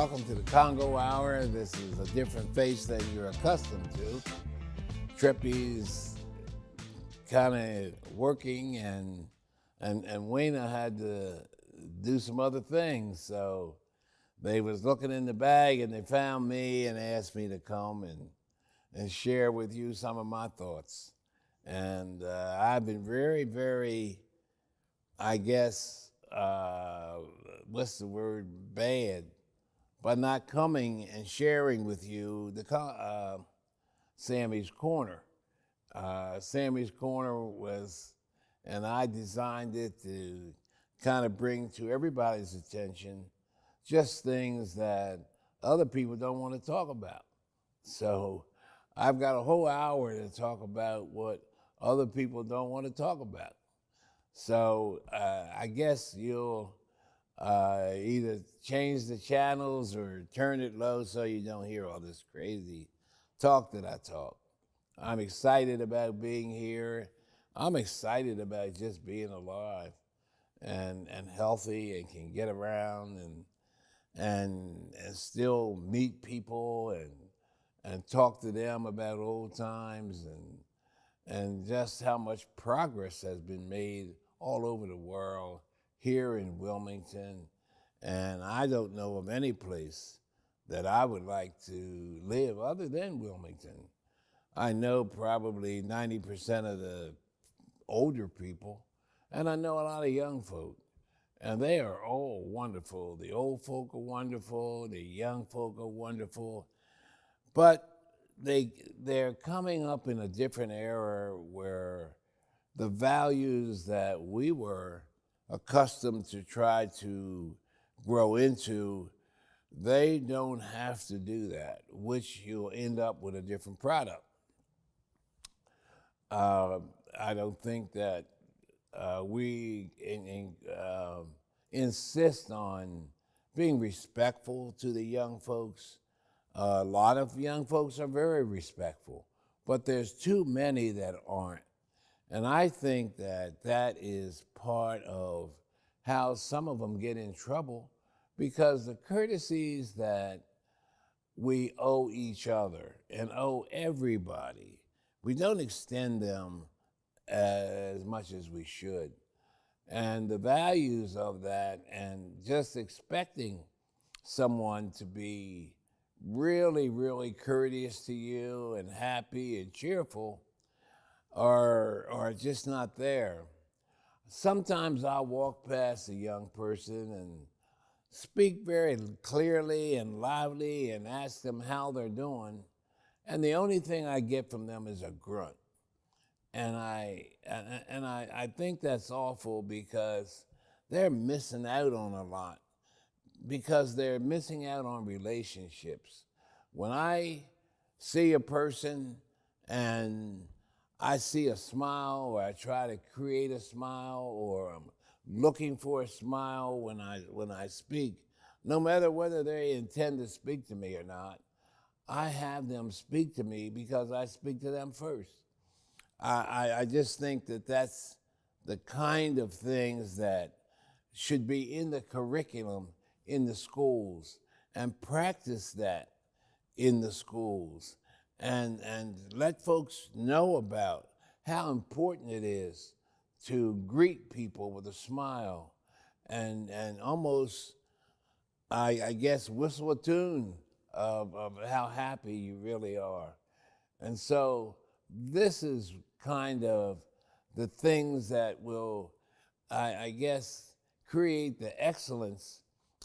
welcome to the Congo Hour. This is a different face than you're accustomed to. Trippy's kind of working, and Wayna had to do some other things, so they was looking in the bag and they found me and asked me to come and share with you some of my thoughts. And I've been very, very, I guess, what's the word, bad, by not coming and sharing with you the Sammy's Corner. Sammy's Corner was, and I designed it to kind of bring to everybody's attention just things that other people don't want to talk about. So I've got a whole hour to talk about what other people don't want to talk about. So I guess you'll either change the channels or turn it low so you don't hear all this crazy talk that I talk. I'm excited about being here. I'm excited about just being alive and healthy and can get around and still meet people and talk to them about old times and just how much progress has been made all over the world, here in Wilmington. And I don't know of any place that I would like to live other than Wilmington. I know probably 90% of the older people, and I know a lot of young folk, and they are all wonderful. The old folk are wonderful, the young folk are wonderful, but they're coming up in a different era where the values that we were accustomed to try to grow into, they don't have to do that, which you'll end up with a different product. I don't think that we insist on being respectful to the young folks. A lot of young folks are very respectful, but there's too many that aren't. And I think that that is part of how some of them get in trouble, because the courtesies that we owe each other and owe everybody, we don't extend them as much as we should. And the values of that, and just expecting someone to be really, really courteous to you and happy and cheerful are just not there. Sometimes I'll walk past a young person and speak very clearly and loudly and ask them how they're doing, and the only thing I get from them is a grunt. And I think that's awful, because they're missing out on a lot, because they're missing out on relationships. When I see a person and I see a smile, or I try to create a smile, or I'm looking for a smile when I speak, no matter whether they intend to speak to me or not, I have them speak to me because I speak to them first. I just think that that's the kind of things that should be in the curriculum in the schools, and practice that in the schools, and let folks know about how important it is to greet people with a smile and almost, I guess, whistle a tune of how happy you really are. And so this is kind of the things that will, I guess, create the excellence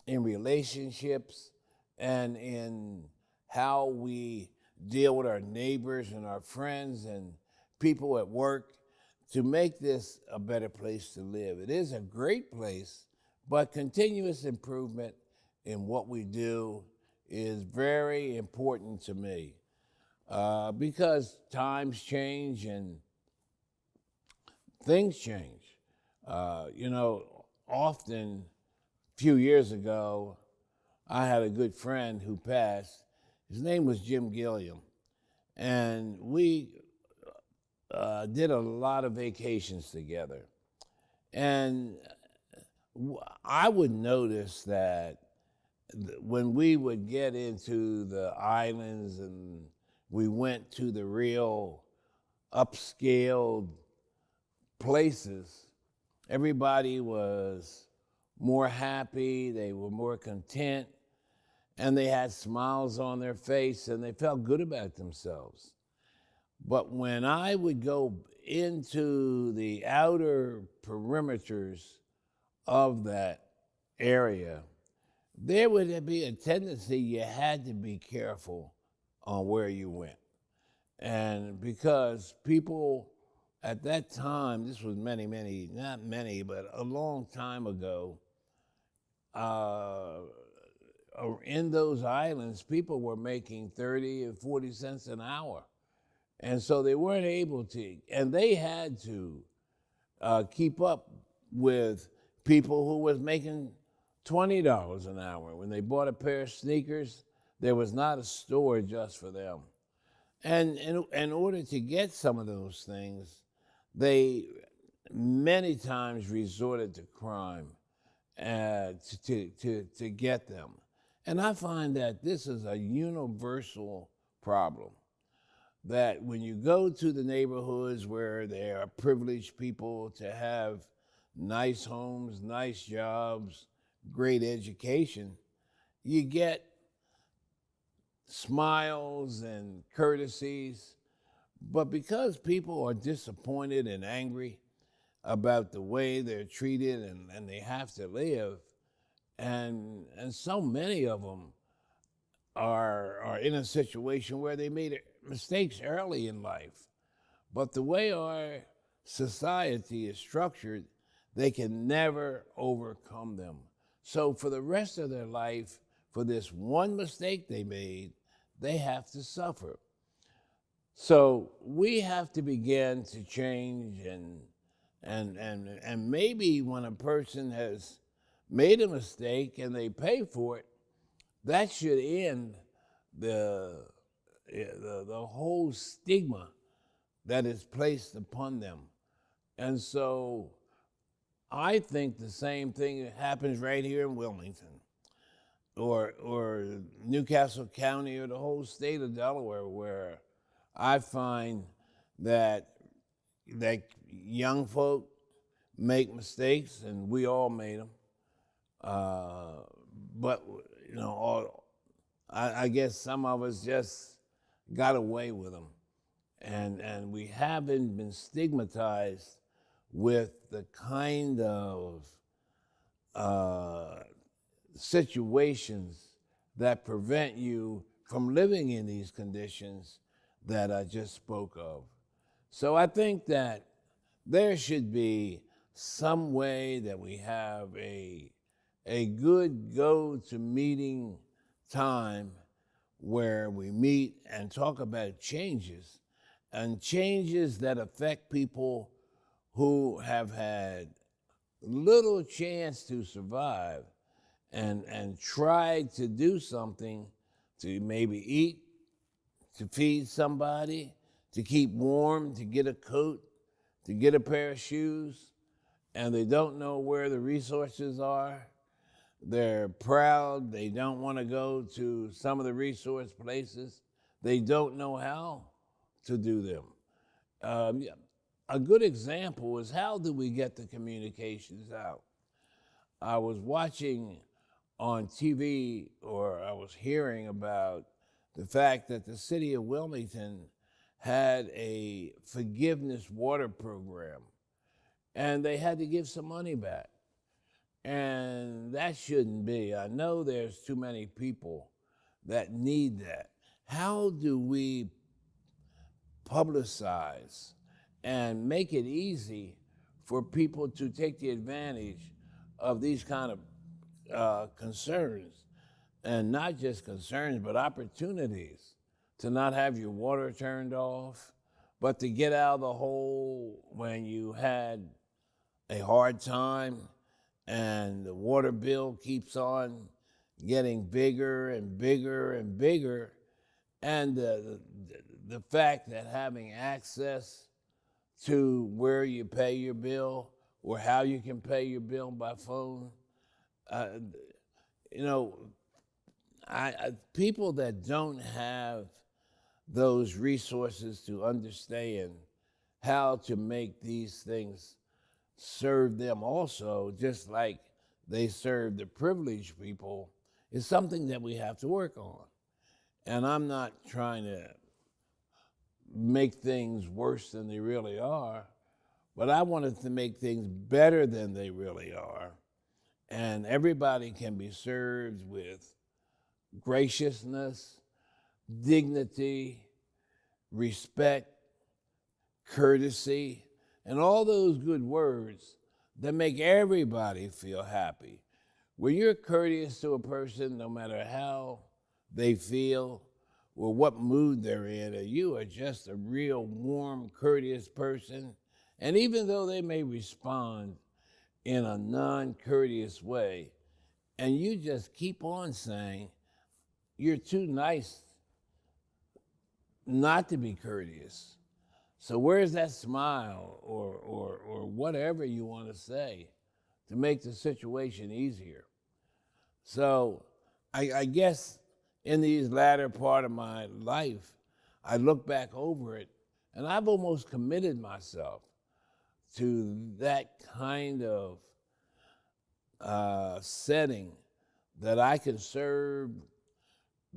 in relationships and in how we deal with our neighbors and our friends and people at work, to make this a better place to live. It is a great place, but continuous improvement in what we do is very important to me, because times change and things change. Often, a few years ago, I had a good friend who passed. His name was Jim Gilliam, and we did a lot of vacations together. And I would notice that when we would get into the islands and we went to the real upscale places, everybody was more happy, they were more content, and they had smiles on their face and they felt good about themselves. But when I would go into the outer perimeters of that area, there would be a tendency you had to be careful on where you went. And because people at that time, this was not many, but a long time ago, uh, in those islands, people were making 30 and 40 cents an hour. And so they weren't able to, and they had to keep up with people who was making $20 an hour. When they bought a pair of sneakers, there was not a store just for them. And in order to get some of those things, they many times resorted to crime to get them. And I find that this is a universal problem. That when you go to the neighborhoods where there are privileged people to have nice homes, nice jobs, great education, you get smiles and courtesies. But because people are disappointed and angry about the way they're treated and they have to live, and so many of them are in a situation where they made mistakes early in life. But the way our society is structured, they can never overcome them. So for the rest of their life, for this one mistake they made, they have to suffer. So we have to begin to change and maybe when a person has made a mistake and they pay for it, that should end the whole stigma that is placed upon them. And so I think the same thing happens right here in Wilmington or Newcastle County or the whole state of Delaware, where I find that young folk make mistakes, and we all made them. But I guess some of us just got away with them, and we haven't been stigmatized with the kind of situations that prevent you from living in these conditions that I just spoke of. So I think that there should be some way that we have a good go-to-meeting time where we meet and talk about changes, and changes that affect people who have had little chance to survive and tried to do something to maybe eat, to feed somebody, to keep warm, to get a coat, to get a pair of shoes, and they don't know where the resources are. They're proud. They don't want to go to some of the resource places. They don't know how to do them. A good example is, how do we get the communications out? I was watching on TV, or I was hearing about the fact that the city of Wilmington had a forgiveness water program, and they had to give some money back. And that shouldn't be. I know there's too many people that need that. How do we publicize and make it easy for people to take the advantage of these kind of concerns, and not just concerns, but opportunities to not have your water turned off, but to get out of the hole when you had a hard time and the water bill keeps on getting bigger and bigger and bigger, and the fact that having access to where you pay your bill or how you can pay your bill by phone, uh, you know, people that don't have those resources to understand how to make these things serve them also, just like they serve the privileged people, is something that we have to work on. And I'm not trying to make things worse than they really are, but I wanted to make things better than they really are. And everybody can be served with graciousness, dignity, respect, courtesy, and all those good words that make everybody feel happy. When you're courteous to a person, no matter how they feel or what mood they're in, or you are just a real warm, courteous person, and even though they may respond in a non-courteous way, and you just keep on saying, you're too nice not to be courteous. So where's that smile or whatever you want to say to make the situation easier? So I guess in these latter part of my life, I look back over it, and I've almost committed myself to that kind of setting that I can serve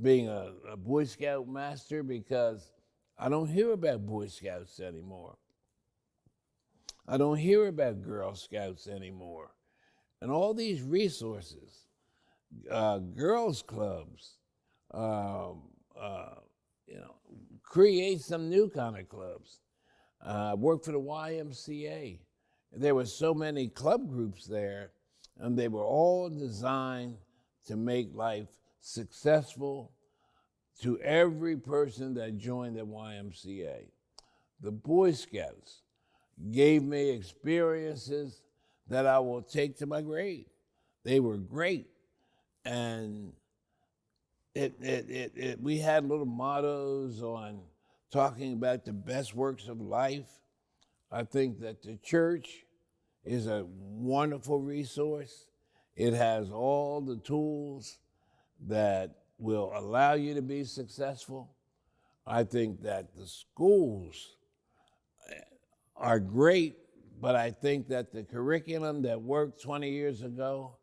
being a Boy Scout master, because I don't hear about Boy Scouts anymore. I don't hear about Girl Scouts anymore. And all these resources, girls clubs, create some new kind of clubs. I worked for the YMCA. There were so many club groups there, and they were all designed to make life successful to every person that joined the YMCA. The Boy Scouts gave me experiences that I will take to my grave. They were great. And we had little mottos on talking about the best works of life. I think that the church is a wonderful resource. It has all the tools that will allow you to be successful. I think that the schools are great, but I think that the curriculum that worked 20 years ago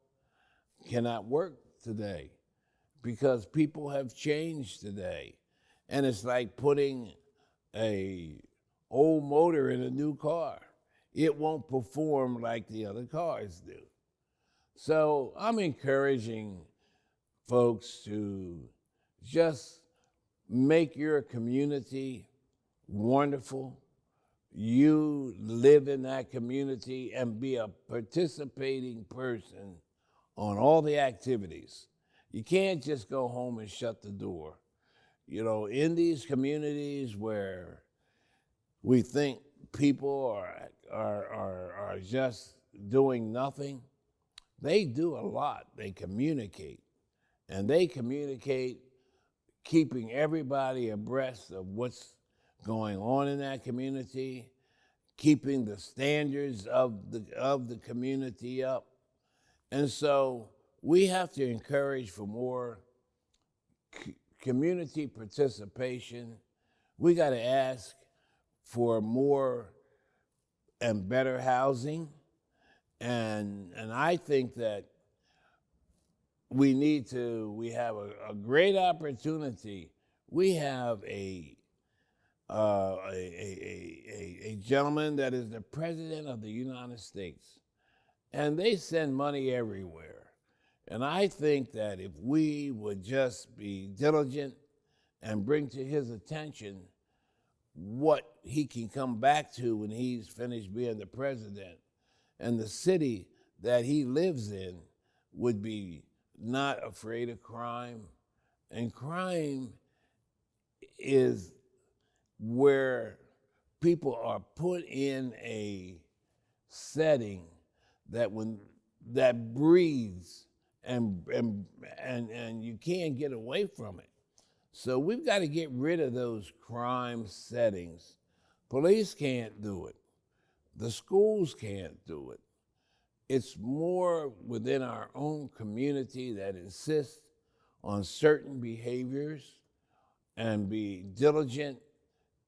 cannot work today, because people have changed today. And it's like putting a old motor in a new car. It won't perform like the other cars do. So I'm encouraging folks to just make your community wonderful. You live in that community and be a participating person on all the activities. You can't just go home and shut the door. You know, in these communities where we think people are just doing nothing, they do a lot. They communicate. And they communicate keeping everybody abreast of what's going on in that community, keeping the standards of the community up. And so we have to encourage for more community participation. We got to ask for more and better housing. And I think that we have a great opportunity. We have a gentleman that is the president of the United States, and they send money everywhere. And I think that if we would just be diligent and bring to his attention what he can come back to when he's finished being the president, and the city that he lives in would be not afraid of crime. And crime is where people are put in a setting that breathes and you can't get away from it. So we've got to get rid of those crime settings. Police can't do it. The schools can't do it. It's more within our own community that insists on certain behaviors and be diligent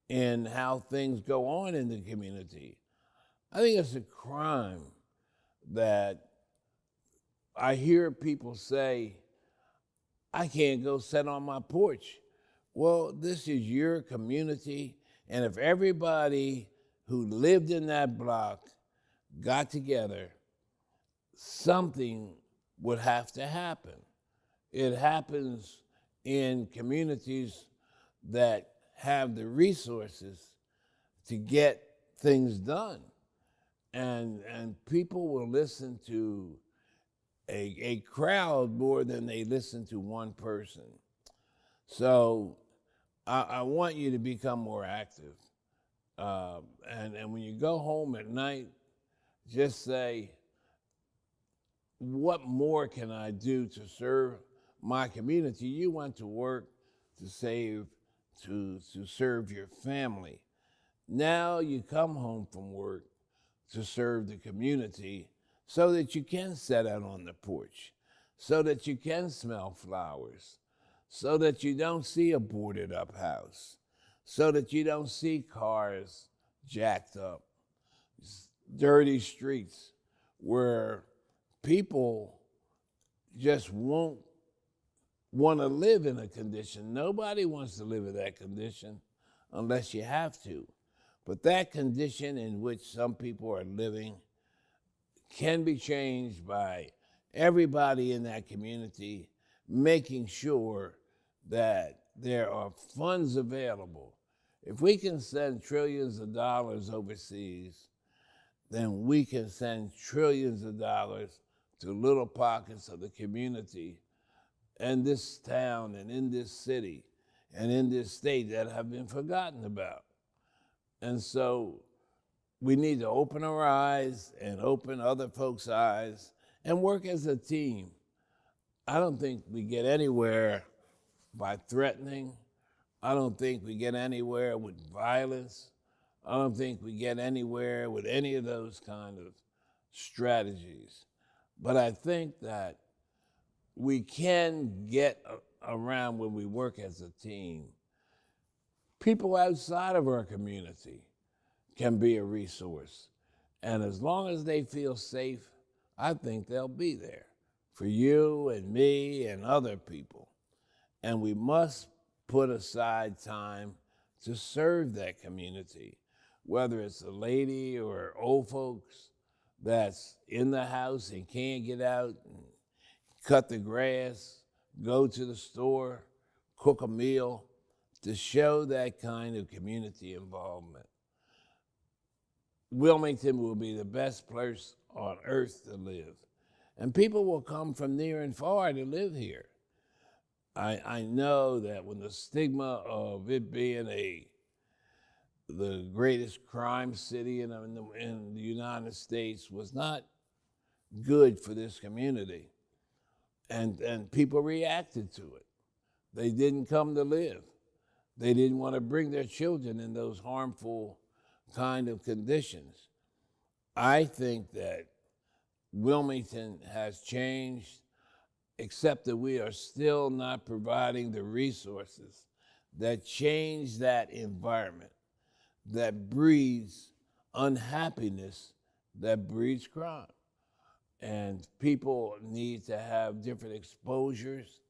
in how things go on in the community. I think it's a crime that I hear people say, I can't go sit on my porch. Well, this is your community, and if everybody who lived in that block got together, something would have to happen. It happens in communities that have the resources to get things done. And people will listen to a crowd more than they listen to one person. So I want you to become more active. And when you go home at night, just say, what more can I do to serve my community? You went to work to serve your family. Now you come home from work to serve the community so that you can sit out on the porch, so that you can smell flowers, so that you don't see a boarded up house, so that you don't see cars jacked up, dirty streets where people just won't want to live in a condition. Nobody wants to live in that condition unless you have to. But that condition in which some people are living can be changed by everybody in that community making sure that there are funds available. If we can send trillions of dollars overseas, then we can send trillions of dollars to little pockets of the community in this town and in this city and in this state that have been forgotten about. And so we need to open our eyes and open other folks' eyes and work as a team. I don't think we get anywhere by threatening. I don't think we get anywhere with violence. I don't think we get anywhere with any of those kind of strategies. But I think that we can get around when we work as a team. People outside of our community can be a resource. And as long as they feel safe, I think they'll be there for you and me and other people. And we must put aside time to serve that community, whether it's a lady or old folks that's in the house and can't get out and cut the grass, go to the store, cook a meal, to show that kind of community involvement. Wilmington will be the best place on earth to live. And people will come from near and far to live here. I know that when the stigma of it being the greatest crime city in the United States was not good for this community, and people reacted to it. They didn't come to live. They didn't want to bring their children in those harmful kind of conditions. I think that Wilmington has changed, except that we are still not providing the resources that change that environment, that breeds unhappiness, that breeds crime. And people need to have different exposures.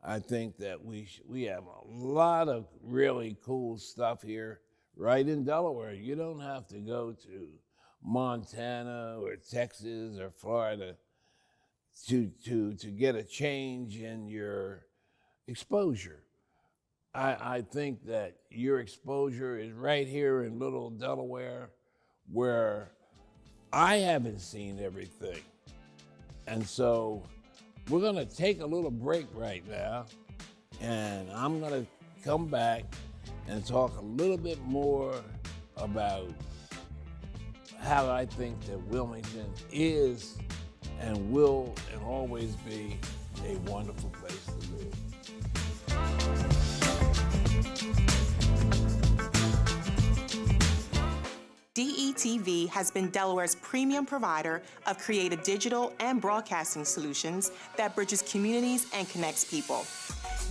I think that we have a lot of really cool stuff here right in Delaware. You don't have to go to Montana or Texas or Florida to get a change in your exposure. I think that your exposure is right here in little Delaware, where I haven't seen everything. And so we're gonna take a little break right now, and I'm gonna come back and talk a little bit more about how I think that Wilmington is and will and always be a wonderful place to live. DETV has been Delaware's premium provider of creative digital and broadcasting solutions that bridges communities and connects people.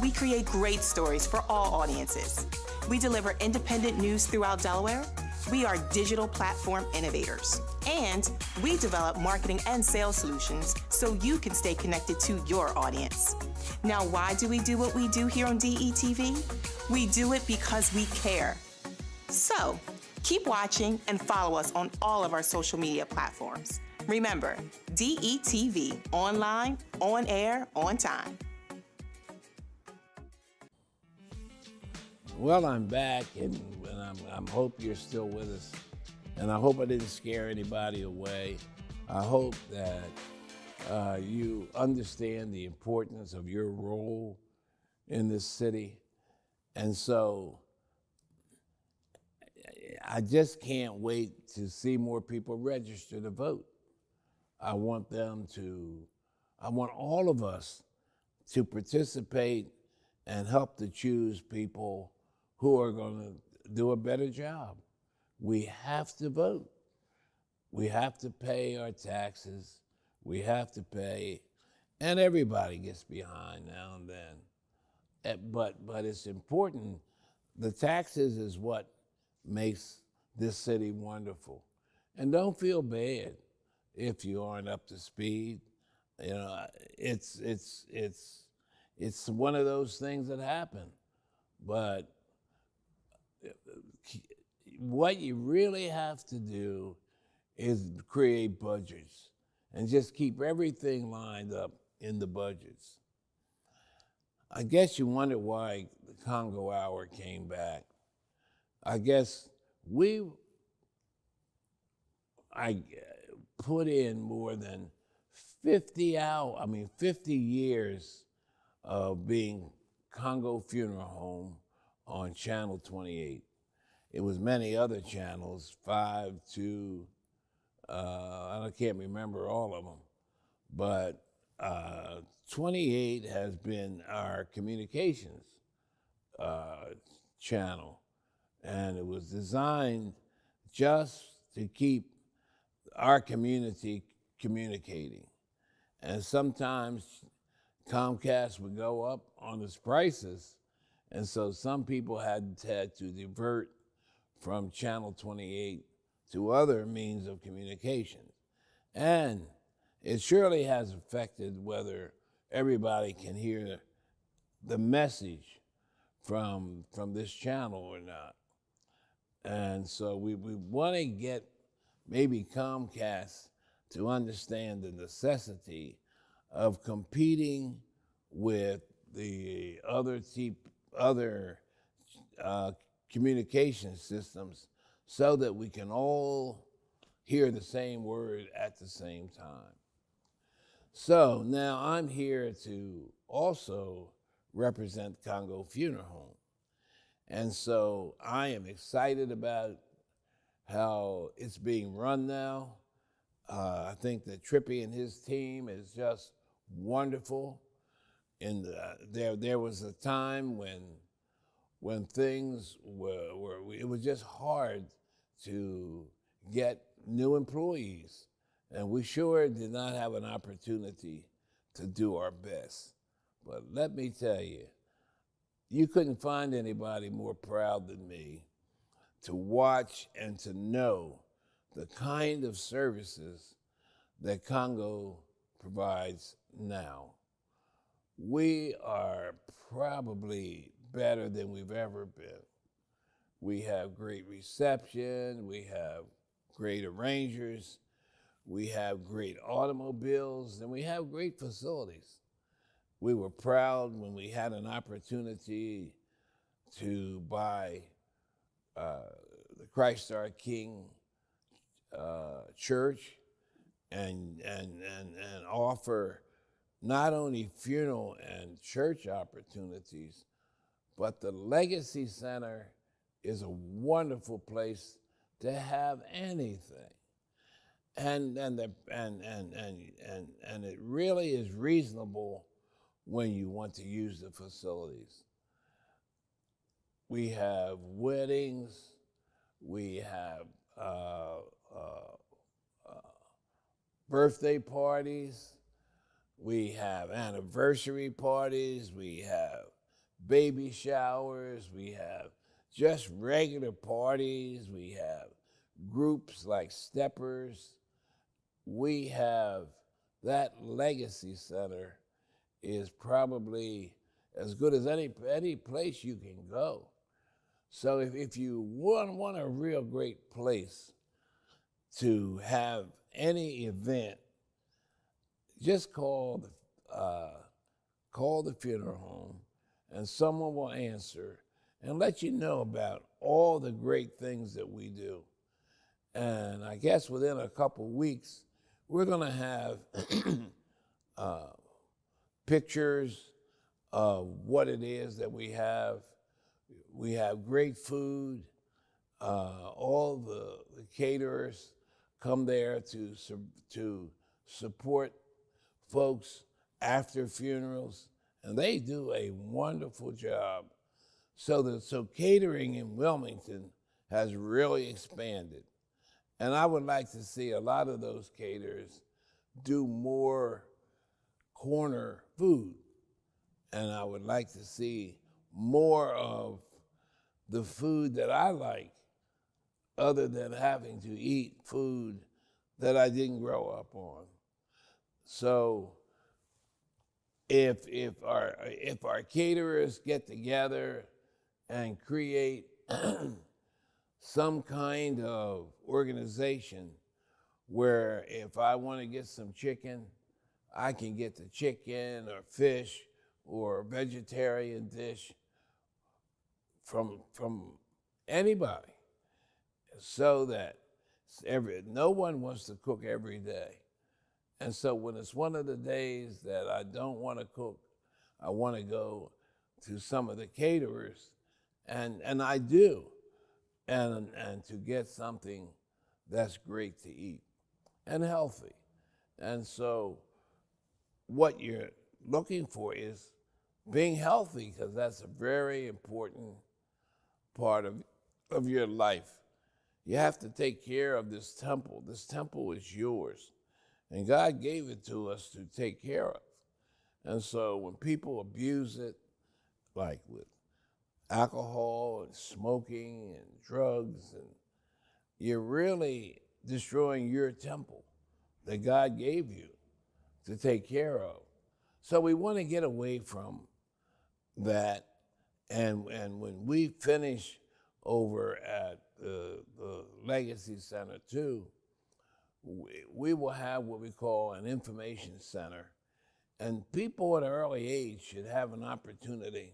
We create great stories for all audiences. We deliver independent news throughout Delaware. We are digital platform innovators. And we develop marketing and sales solutions so you can stay connected to your audience. Now, why do we do what we do here on DETV? We do it because we care. So, keep watching and follow us on all of our social media platforms. Remember, DETV, online, on air, on time. Well, I'm back, and I hope you're still with us. And I hope I didn't scare anybody away. I hope that you understand the importance of your role in this city. And so I just can't wait to see more people register to vote. I want all of us to participate and help to choose people who are going to do a better job. We have to vote. We have to pay our taxes. We have to pay, and everybody gets behind now and then. But it's important. The taxes is what makes this city wonderful. And don't feel bad if you aren't up to speed. You know, it's one of those things that happen. But what you really have to do is create budgets and just keep everything lined up in the budgets. I guess you wonder why the Congo Hour came back. I guess I put in more than 50 years of being Congo Funeral Home on Channel 28. It was many other channels, 5, 2, I can't remember all of them, but 28 has been our communications channel, and it was designed just to keep our community communicating. And sometimes Comcast would go up on its prices, and so some people had to divert from Channel 28 to other means of communication. And it surely has affected whether everybody can hear the message from this channel or not. And so we want to get maybe Comcast to understand the necessity of competing with the other communication systems so that we can all hear the same word at the same time. So now I'm here to also represent Congo Funeral Home. And so I am excited about how it's being run now. I think that Trippy and his team is just wonderful. And there was a time when things it was just hard to get new employees. And we sure did not have an opportunity to do our best. But let me tell you, you couldn't find anybody more proud than me to watch and to know the kind of services that Congo provides now. We are probably better than we've ever been. We have great reception, we have great arrangers, we have great automobiles, and we have great facilities. We were proud when we had an opportunity to buy the Christ Our King church and offer not only funeral and church opportunities, but the Legacy Center is a wonderful place to have anything. And it really is reasonable when you want to use the facilities. We have weddings, we have uh, uh, birthday parties, we have anniversary parties, we have baby showers, we have just regular parties, we have groups like steppers. We have that legacy center is probably as good as any place you can go. So if you want a real great place to have any event, just call the funeral home, and someone will answer and let you know about all the great things that we do. And I guess within a couple weeks, we're going to have pictures of what it is that we have. We have great food. All the caterers come there to support folks after funerals, and they do a wonderful job. So catering in Wilmington has really expanded. And I would like to see a lot of those caterers do more corner food. And I would like to see more of the food that I like, other than having to eat food that I didn't grow up on. So if our caterers get together and create some kind of organization where if I want to get some chicken, I can get the chicken or fish or a vegetarian dish from anybody, so that no one wants to cook every day. And so when it's one of the days that I don't want to cook, I want to go to some of the caterers, and I do, and to get something that's great to eat and healthy. And so what you're looking for is being healthy, because that's a very important part of your life. You have to take care of this temple. This temple is yours, and God gave it to us to take care of. And so when people abuse it, like with alcohol and smoking and drugs, and you're really destroying your temple that God gave you to take care of. So we want to get away from that. And when we finish over at the Legacy Center too, we will have what we call an information center. And people at an early age should have an opportunity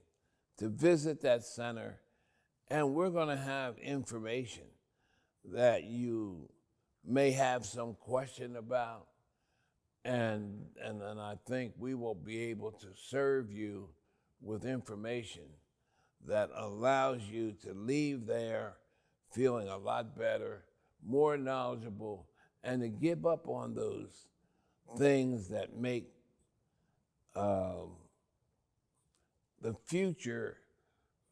to visit that center, and we're going to have information that you may have some question about, and then I think we will be able to serve you with information that allows you to leave there feeling a lot better, more knowledgeable, and to give up on those things that make the future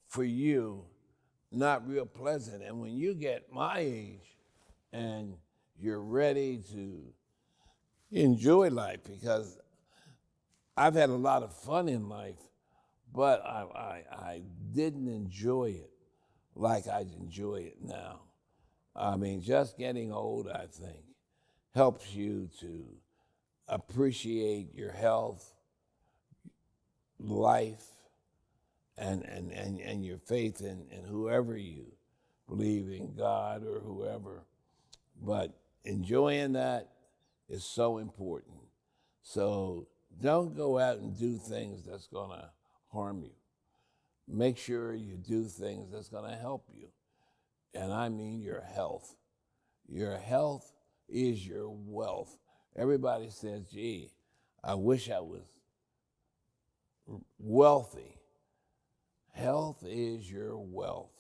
for you not real pleasant. And when you get my age and you're ready to enjoy life, because I've had a lot of fun in life, but I didn't enjoy it like I enjoy it now. I mean, just getting old, I think, helps you to appreciate your health, life, and your faith in whoever you believe in, God or whoever. But enjoying that is so important. So don't go out and do things that's going to harm you. Make sure you do things that's going to help you. And I mean your health. Your health is your wealth. Everybody says, gee, I wish I was wealthy. Health is your wealth.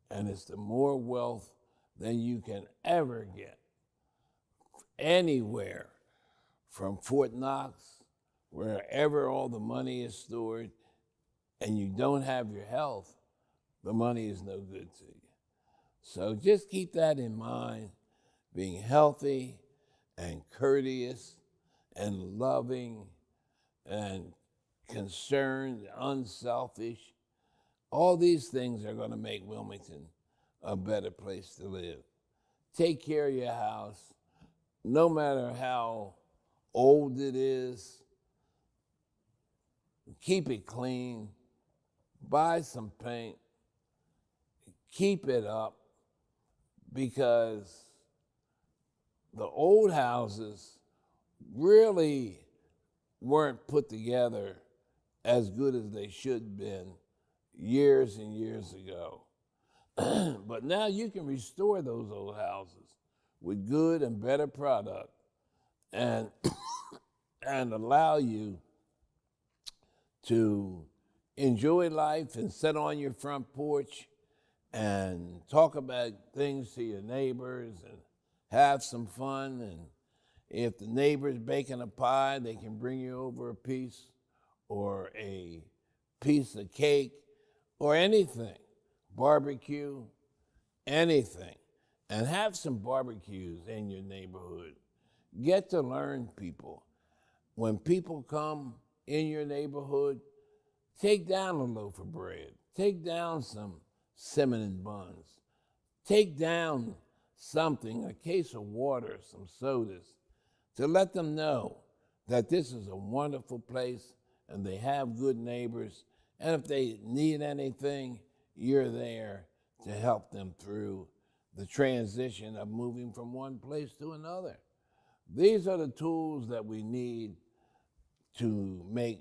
And it's the more wealth than you can ever get anywhere, from Fort Knox, wherever all the money is stored, and you don't have your health, the money is no good to you. So just keep that in mind, being healthy and courteous and loving and concerned, unselfish. All these things are going to make Wilmington a better place to live. Take care of your house, no matter how old it is. Keep it clean. Buy some paint. Keep it up, because the old houses really weren't put together as good as they should have been years and years ago. But now you can restore those old houses with good and better product and and allow you to enjoy life and sit on your front porch and talk about things to your neighbors and have some fun. And if the neighbor's baking a pie, they can bring you over a piece or a piece of cake or anything, barbecue, anything. And have some barbecues in your neighborhood. Get to learn people. When people come in your neighborhood, take down a loaf of bread. Take down some cinnamon buns. Take down something, a case of water, some sodas, to let them know that this is a wonderful place and they have good neighbors. And if they need anything, you're there to help them through the transition of moving from one place to another. These are the tools that we need to make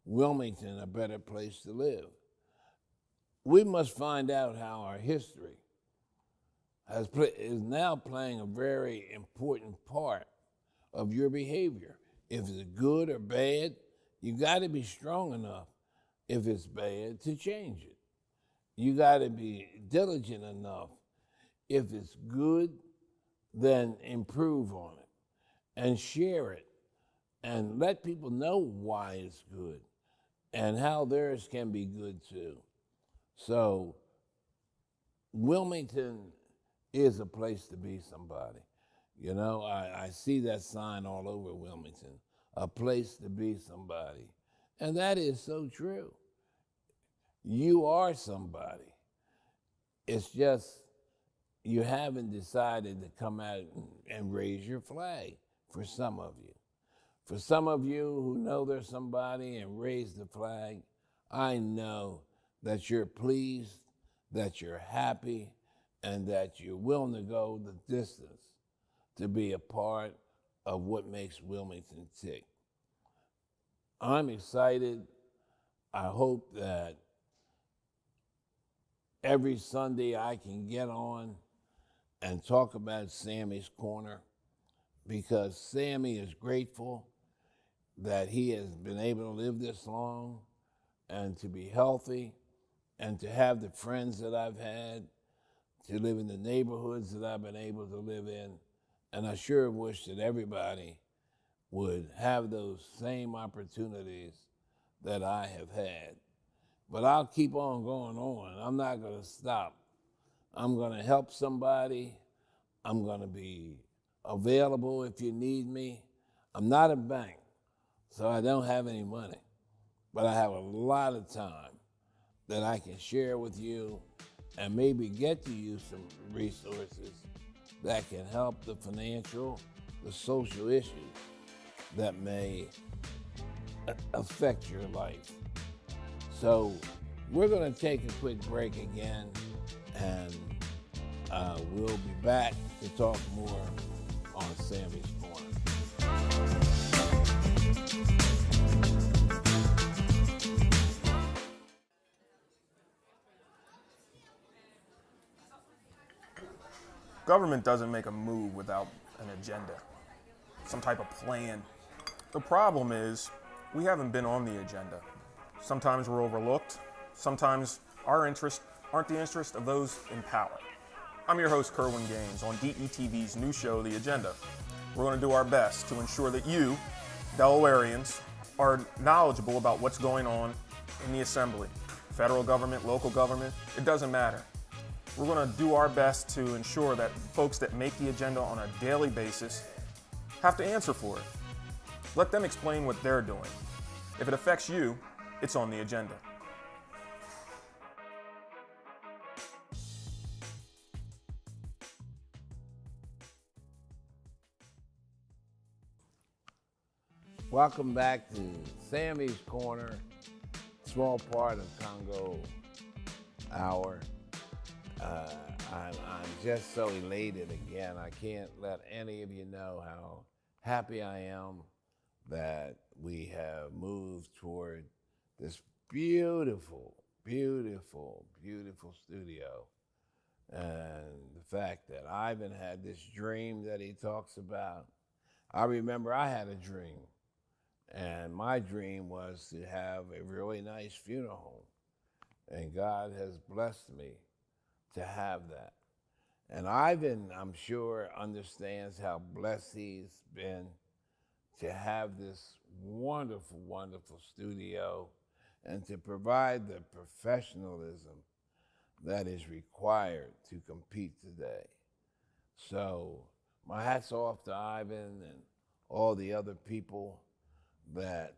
Wilmington a better place to live. We must find out how our history is now playing a very important part of your behavior. If it's good or bad, you got to be strong enough, if it's bad, to change it. You got to be diligent enough. If it's good, then improve on it and share it and let people know why it's good and how theirs can be good too. So Wilmington is a place to be somebody. You know, I see that sign all over Wilmington, a place to be somebody. And that is so true. You are somebody. It's just you haven't decided to come out and raise your flag for some of you. For some of you who know there's somebody and raise the flag, I know that you're pleased, that you're happy, and that you're willing to go the distance to be a part of what makes Wilmington tick. I'm excited. I hope that every Sunday I can get on and talk about Sammy's Corner, because Sammy is grateful that he has been able to live this long and to be healthy and to have the friends that I've had, to live in the neighborhoods that I've been able to live in. And I sure wish that everybody would have those same opportunities that I have had. But I'll keep on going on. I'm not going to stop. I'm going to help somebody. I'm going to be available if you need me. I'm not a bank, so I don't have any money, but I have a lot of time that I can share with you and maybe get to you some resources that can help the financial, the social issues that may affect your life. So we're going to take a quick break again, and we'll be back to talk more on Sammy's Corner. Government doesn't make a move without an agenda, some type of plan. The problem is we haven't been on the agenda. Sometimes we're overlooked. Sometimes our interests aren't the interest of those in power. I'm your host, Kerwin Gaines, on DETV's new show, The Agenda. We're going to do our best to ensure that you, Delawareans, are knowledgeable about what's going on in the Assembly, federal government, local government, it doesn't matter. We're going to do our best to ensure that folks that make the agenda on a daily basis have to answer for it. Let them explain what they're doing. If it affects you, it's on the agenda. Welcome back to Sammy's Corner, small part of Congo Hour. I'm just so elated again. I can't let any of you know how happy I am that we have moved toward this beautiful, beautiful, beautiful studio. And the fact that Ivan had this dream that he talks about. I remember I had a dream. And my dream was to have a really nice funeral home. And God has blessed me to have that. And Ivan, I'm sure, understands how blessed he's been to have this wonderful, wonderful studio and to provide the professionalism that is required to compete today. So my hat's off to Ivan and all the other people that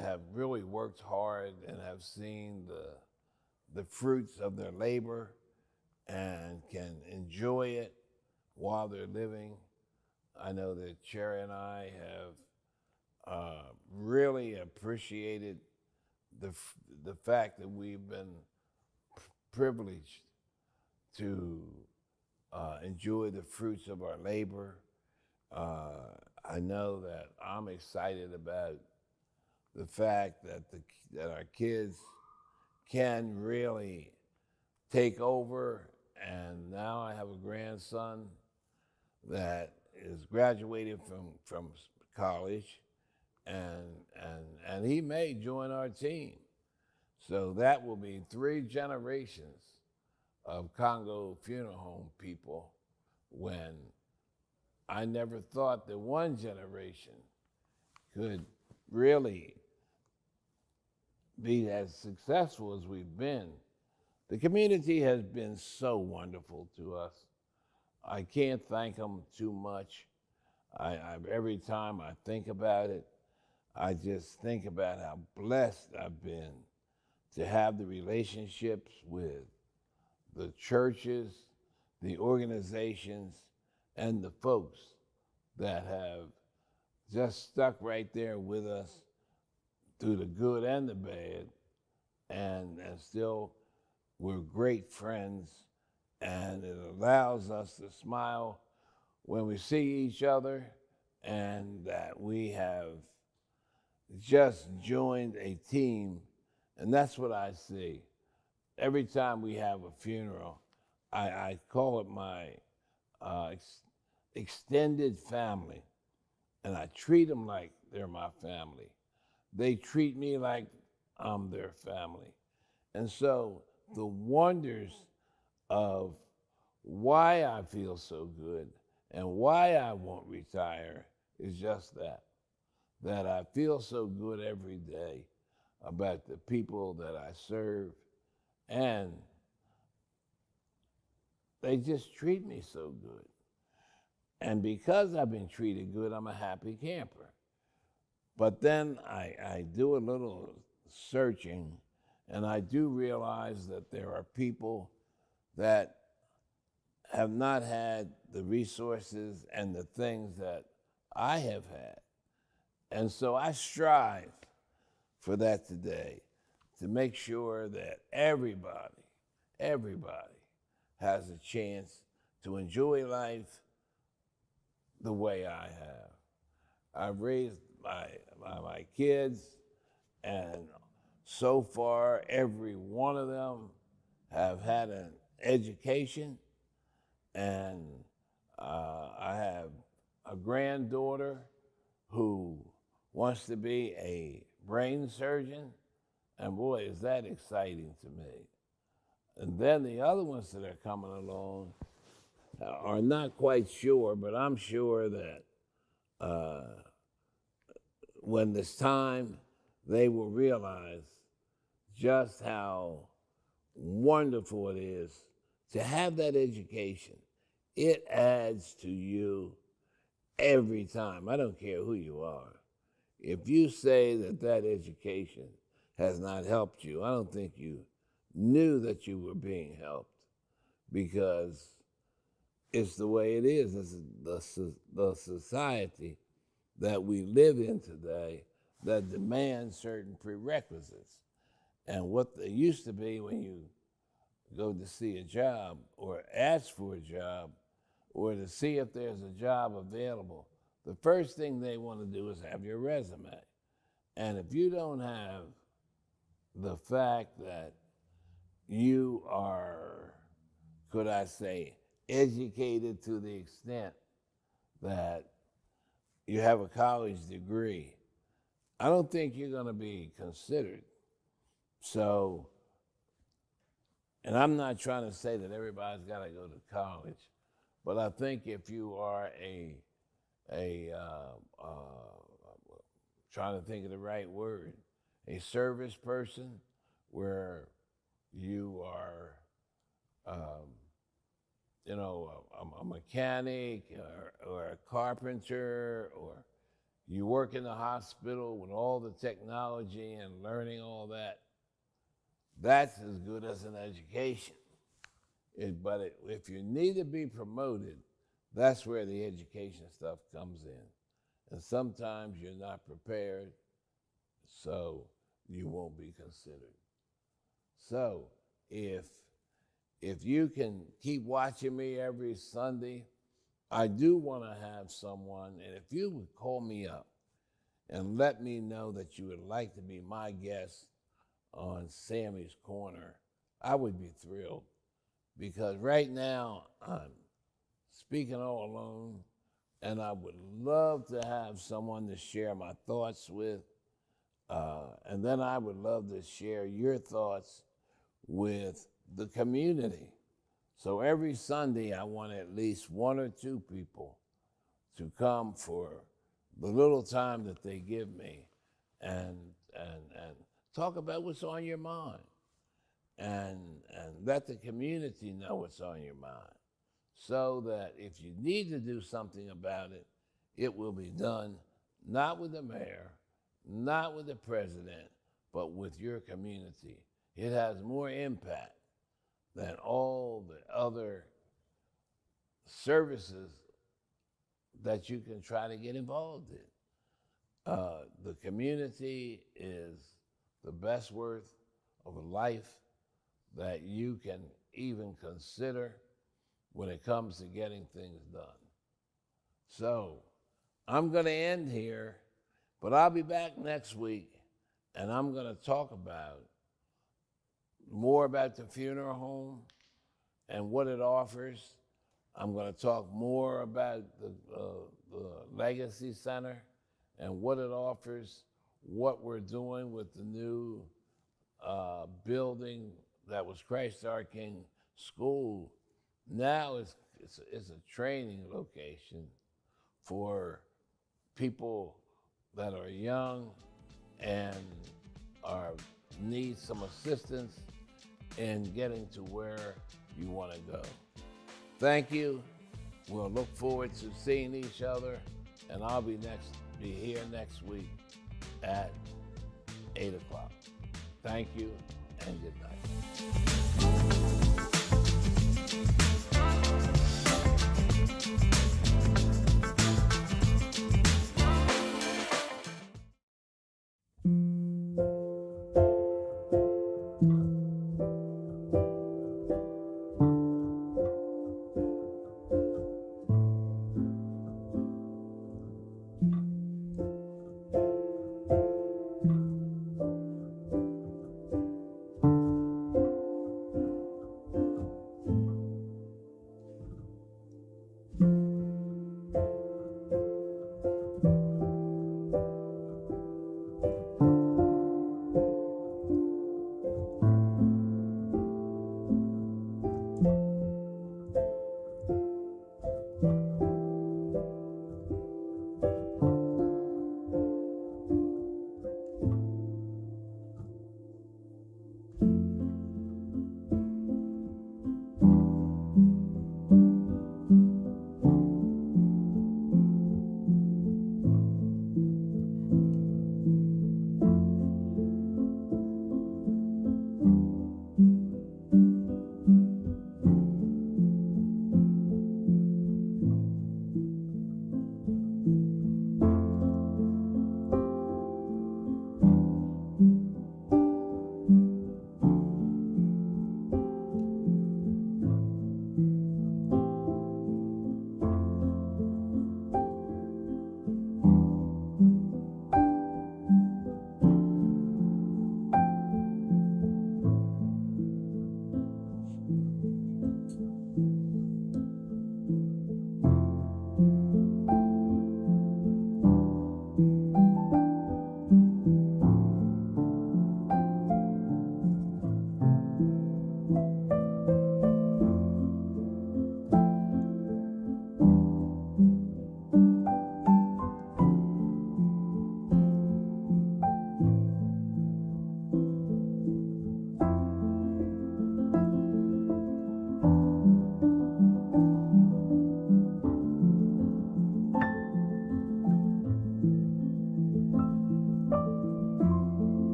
have really worked hard and have seen the fruits of their labor and can enjoy it while they're living. I know that Cherry and I have really appreciated the fact that we've been privileged to enjoy the fruits of our labor. I know that I'm excited about the fact that our kids can really take over, and now I have a grandson that is graduated from college, and he may join our team. So that will be 3 generations of Congo funeral home people, when I never thought that one generation could really be as successful as we've been. The community has been so wonderful to us. I can't thank them too much. Every time I think about it, I just think about how blessed I've been to have the relationships with the churches, the organizations, and the folks that have just stuck right there with us through the good and the bad, and still we're great friends, and it allows us to smile when we see each other, and that we have just joined a team, and that's what I see. Every time we have a funeral, I call it my extended family, and I treat them like they're my family. They treat me like I'm their family. And so the wonders of why I feel so good and why I won't retire is just that I feel so good every day about the people that I serve, and they just treat me so good. And because I've been treated good, I'm a happy camper. But then I do a little searching, and I do realize that there are people that have not had the resources and the things that I have had. And so I strive for that today, to make sure that everybody has a chance to enjoy life the way I have. I've raised my kids, and so far every one of them have had an education, and I have a granddaughter who wants to be a brain surgeon, and boy, is that exciting to me. And then the other ones that are coming along are not quite sure, but I'm sure that when it's time, they will realize just how wonderful it is to have that education. It adds to you every time. I don't care who you are. If you say that that education has not helped you, I don't think you knew that you were being helped, because it's the way it is. It's the society that we live in today that demands certain prerequisites. And what they used to be when you go to see a job or ask for a job or to see if there's a job available, the first thing they want to do is have your resume. And if you don't have the fact that you are, could I say, educated to the extent that you have a college degree, I don't think you're going to be considered. So, and I'm not trying to say that everybody's got to go to college, but I think if you are trying to think of the right word, a service person where you are, a mechanic or a carpenter, or you work in the hospital with all the technology and learning all that, that's as good as an education. But if you need to be promoted, that's where the education stuff comes in. And sometimes you're not prepared, so you won't be considered. So if you can keep watching me every Sunday, I do want to have someone, and if you would call me up and let me know that you would like to be my guest on Sammy's Corner, I would be thrilled. Because right now I'm speaking all alone, and I would love to have someone to share my thoughts with, and then I would love to share your thoughts with the community. So every Sunday, I want at least one or two people to come for the little time that they give me and talk about what's on your mind, and let the community know what's on your mind, so that if you need to do something about it, it will be done, not with the mayor, not with the president, but with your community. It has more impact than all the other services that you can try to get involved in. The community is the best worth of a life that you can even consider when it comes to getting things done. So I'm going to end here, but I'll be back next week, and I'm going to talk about more about the funeral home and what it offers. I'm going to talk more about the Legacy Center and what it offers, what we're doing with the new building that was Christ Our King School. Now it's a training location for people that are young and need some assistance in getting to where you want to go. Thank you. We'll look forward to seeing each other, and I'll be here next week at 8 o'clock. Thank you, and good night.